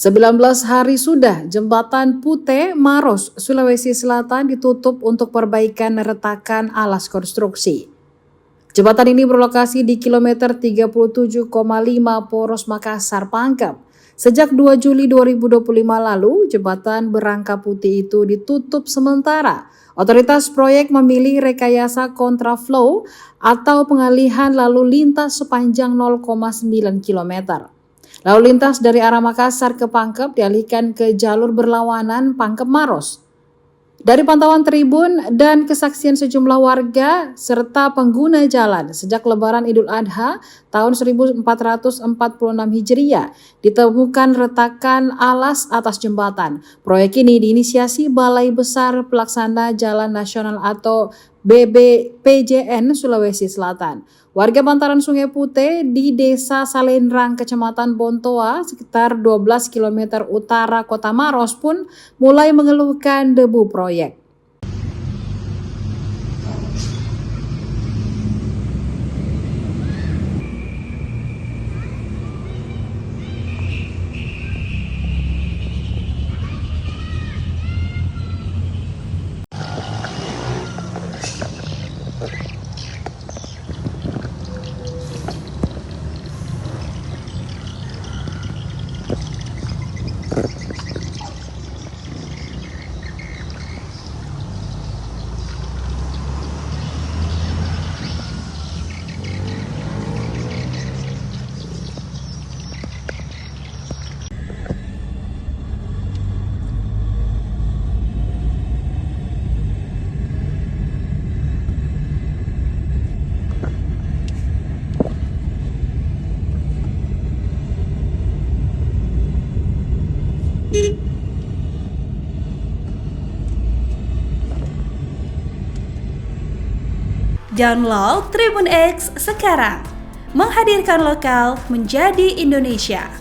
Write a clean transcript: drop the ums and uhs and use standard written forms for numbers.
19 hari sudah Jembatan Pute Maros, Sulawesi Selatan ditutup untuk perbaikan retakan alas konstruksi. Jembatan ini berlokasi di kilometer 37,5 Poros Makassar, Pangkep. Sejak 2 Juli 2025 lalu, jembatan berangka putih itu ditutup sementara. Otoritas proyek memilih rekayasa kontraflow atau pengalihan lalu lintas sepanjang 0,9 km. Lalu lintas dari arah Makassar ke Pangkep dialihkan ke jalur berlawanan Pangkep Maros. Dari pantauan tribun dan kesaksian sejumlah warga serta pengguna jalan sejak Lebaran Idul Adha tahun 1446 Hijriah ditemukan retakan alas atas jembatan. Proyek ini diinisiasi Balai Besar Pelaksana Jalan Nasional atau BBPJN Sulawesi Selatan. Warga bantaran Sungai Pute di Desa Salendrang, Kecamatan Bontoa, sekitar 12 km utara Kota Maros pun mulai mengeluhkan debu proyek. Download Tribun X sekarang, menghadirkan lokal menjadi Indonesia.